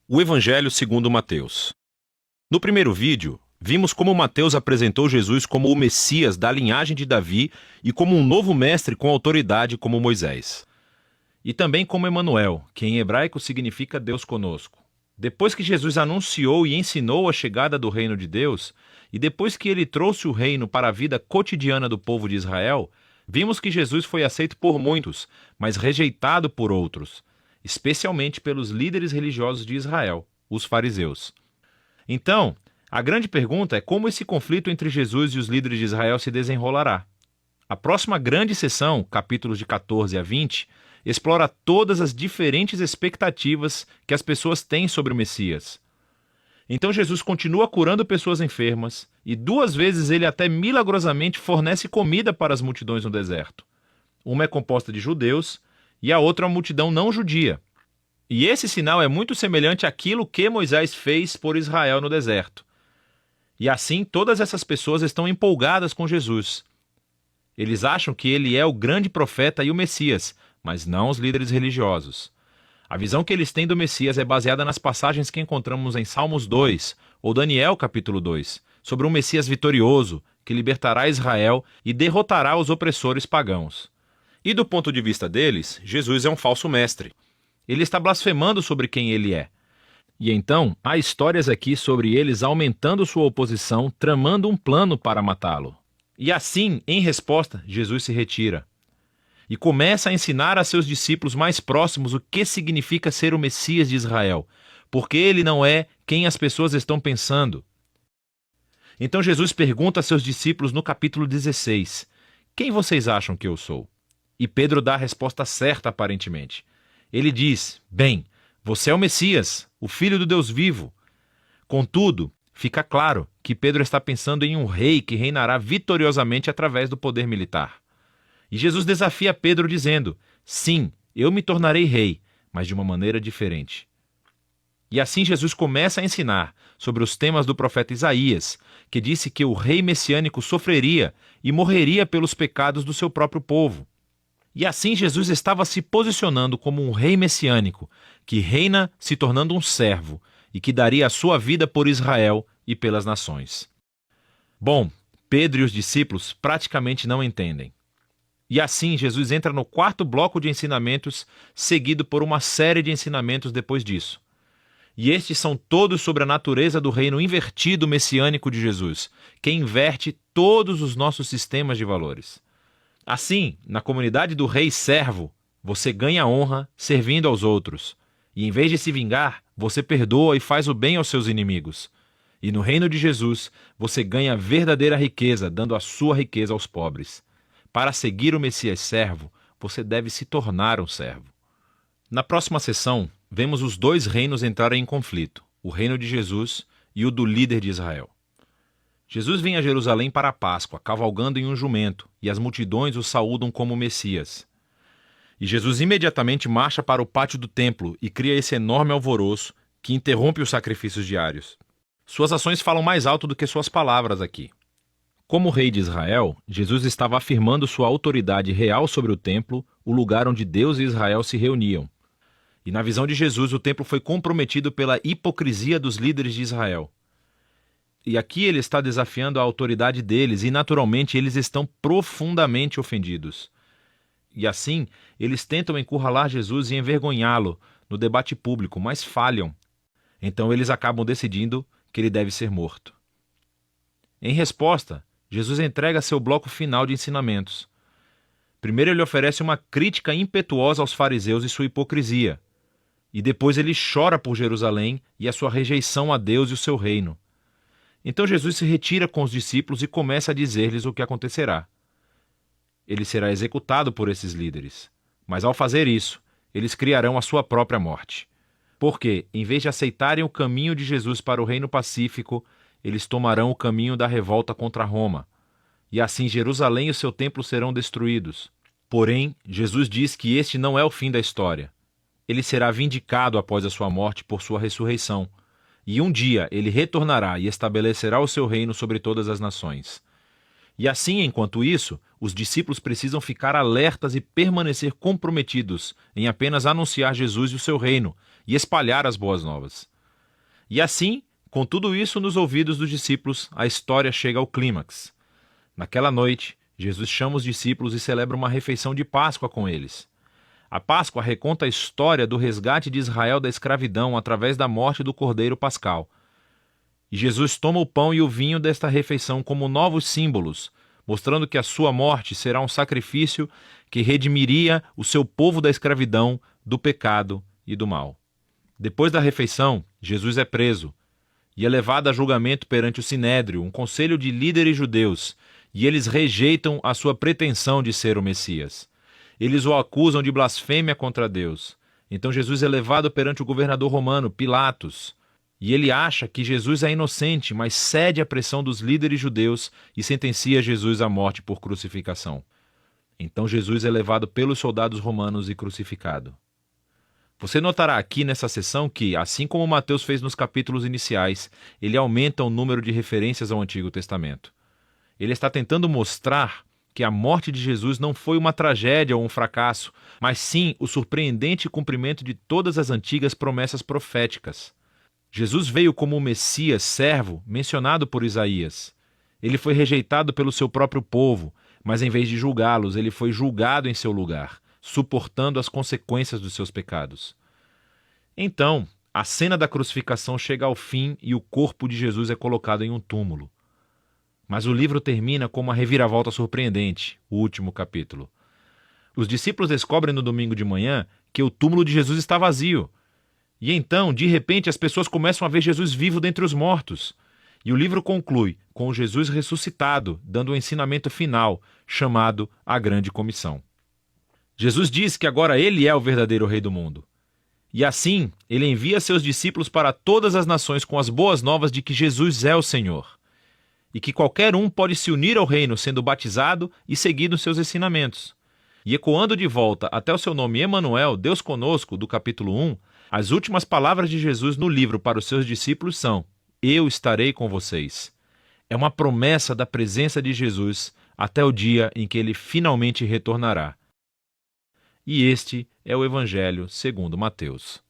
O Evangelho segundo Mateus. No primeiro vídeo, vimos como Mateus apresentou Jesus como o Messias da linhagem de Davi e como um novo mestre com autoridade como Moisés. E também como Emanuel, que em hebraico significa Deus conosco. Depois que Jesus anunciou e ensinou a chegada do reino de Deus, e depois que ele trouxe o reino para a vida cotidiana do povo de Israel, vimos que Jesus foi aceito por muitos, mas rejeitado por outros, especialmente pelos líderes religiosos de Israel, os fariseus. Então, a grande pergunta é como esse conflito entre Jesus e os líderes de Israel se desenrolará. A próxima grande sessão, capítulos de 14 a 20, explora todas as diferentes expectativas que as pessoas têm sobre o Messias. Então Jesus continua curando pessoas enfermas e 2 vezes ele até milagrosamente fornece comida para as multidões no deserto. Uma é composta de judeus e a outra é uma multidão não judia. E esse sinal é muito semelhante àquilo que Moisés fez por Israel no deserto. E assim todas essas pessoas estão empolgadas com Jesus. Eles acham que ele é o grande profeta e o Messias, mas não os líderes religiosos. A visão que eles têm do Messias é baseada nas passagens que encontramos em Salmos 2 ou Daniel capítulo 2, sobre um Messias vitorioso que libertará Israel e derrotará os opressores pagãos. E do ponto de vista deles, Jesus é um falso mestre. Ele está blasfemando sobre quem ele é. E então, há histórias aqui sobre eles aumentando sua oposição, tramando um plano para matá-lo. E assim, em resposta, Jesus se retira. E começa a ensinar a seus discípulos mais próximos o que significa ser o Messias de Israel, porque ele não é quem as pessoas estão pensando. Então Jesus pergunta a seus discípulos no capítulo 16, quem vocês acham que eu sou? E Pedro dá a resposta certa aparentemente. Ele diz, bem, você é o Messias, o Filho do Deus vivo. Contudo, fica claro que Pedro está pensando em um rei que reinará vitoriosamente através do poder militar. E Jesus desafia Pedro dizendo, sim, eu me tornarei rei, mas de uma maneira diferente. E assim Jesus começa a ensinar sobre os temas do profeta Isaías, que disse que o rei messiânico sofreria e morreria pelos pecados do seu próprio povo. E assim Jesus estava se posicionando como um rei messiânico, que reina se tornando um servo e que daria a sua vida por Israel e pelas nações. Bom, Pedro e os discípulos praticamente não entendem. E assim Jesus entra no 4º bloco de ensinamentos, seguido por uma série de ensinamentos depois disso. E estes são todos sobre a natureza do reino invertido messiânico de Jesus, que inverte todos os nossos sistemas de valores. Assim, na comunidade do rei servo, você ganha honra servindo aos outros. E em vez de se vingar, você perdoa e faz o bem aos seus inimigos. E no reino de Jesus, você ganha verdadeira riqueza, dando a sua riqueza aos pobres. Para seguir o Messias servo, você deve se tornar um servo. Na próxima sessão, vemos os 2 reinos entrarem em conflito, o reino de Jesus e o do líder de Israel. Jesus vem a Jerusalém para a Páscoa, cavalgando em um jumento, e as multidões o saúdam como Messias. E Jesus imediatamente marcha para o pátio do templo e cria esse enorme alvoroço que interrompe os sacrifícios diários. Suas ações falam mais alto do que suas palavras aqui. Como rei de Israel, Jesus estava afirmando sua autoridade real sobre o templo, o lugar onde Deus e Israel se reuniam. E na visão de Jesus, o templo foi comprometido pela hipocrisia dos líderes de Israel. E aqui ele está desafiando a autoridade deles e, naturalmente, eles estão profundamente ofendidos. E assim, eles tentam encurralar Jesus e envergonhá-lo no debate público, mas falham. Então eles acabam decidindo que ele deve ser morto. Em resposta, Jesus entrega seu bloco final de ensinamentos. Primeiro ele oferece uma crítica impetuosa aos fariseus e sua hipocrisia. E depois ele chora por Jerusalém e a sua rejeição a Deus e o seu reino. Então Jesus se retira com os discípulos e começa a dizer-lhes o que acontecerá. Ele será executado por esses líderes, mas ao fazer isso, eles criarão a sua própria morte. Porque, em vez de aceitarem o caminho de Jesus para o reino pacífico, eles tomarão o caminho da revolta contra Roma. E assim Jerusalém e o seu templo serão destruídos. Porém, Jesus diz que este não é o fim da história. Ele será vindicado após a sua morte por sua ressurreição. E um dia ele retornará e estabelecerá o seu reino sobre todas as nações. E assim, enquanto isso, os discípulos precisam ficar alertas e permanecer comprometidos em apenas anunciar Jesus e o seu reino e espalhar as boas novas. E assim, com tudo isso nos ouvidos dos discípulos, a história chega ao clímax. Naquela noite, Jesus chama os discípulos e celebra uma refeição de Páscoa com eles. A Páscoa reconta a história do resgate de Israel da escravidão através da morte do Cordeiro Pascal. E Jesus toma o pão e o vinho desta refeição como novos símbolos, mostrando que a sua morte será um sacrifício que redimiria o seu povo da escravidão, do pecado e do mal. Depois da refeição, Jesus é preso e é levado a julgamento perante o Sinédrio, um conselho de líderes judeus, e eles rejeitam a sua pretensão de ser o Messias. Eles o acusam de blasfêmia contra Deus. Então Jesus é levado perante o governador romano, Pilatos, e ele acha que Jesus é inocente, mas cede à pressão dos líderes judeus e sentencia Jesus à morte por crucificação. Então Jesus é levado pelos soldados romanos e crucificado. Você notará aqui nessa seção que, assim como Mateus fez nos capítulos iniciais, ele aumenta o número de referências ao Antigo Testamento. Ele está tentando mostrar que a morte de Jesus não foi uma tragédia ou um fracasso, mas sim o surpreendente cumprimento de todas as antigas promessas proféticas. Jesus veio como o Messias servo mencionado por Isaías. Ele foi rejeitado pelo seu próprio povo, mas em vez de julgá-los, ele foi julgado em seu lugar, suportando as consequências dos seus pecados. Então, a cena da crucificação chega ao fim e o corpo de Jesus é colocado em um túmulo. Mas o livro termina com uma reviravolta surpreendente, o último capítulo. Os discípulos descobrem no domingo de manhã que o túmulo de Jesus está vazio. E então, de repente, as pessoas começam a ver Jesus vivo dentre os mortos. E o livro conclui com Jesus ressuscitado, dando um ensinamento final, chamado a Grande Comissão. Jesus diz que agora ele é o verdadeiro rei do mundo. E assim, ele envia seus discípulos para todas as nações com as boas novas de que Jesus é o Senhor. E que qualquer um pode se unir ao reino sendo batizado e seguindo seus ensinamentos. E ecoando de volta até o seu nome Emanuel, Deus conosco, do capítulo 1, as últimas palavras de Jesus no livro para os seus discípulos são: eu estarei com vocês. É uma promessa da presença de Jesus até o dia em que ele finalmente retornará. E este é o Evangelho segundo Mateus.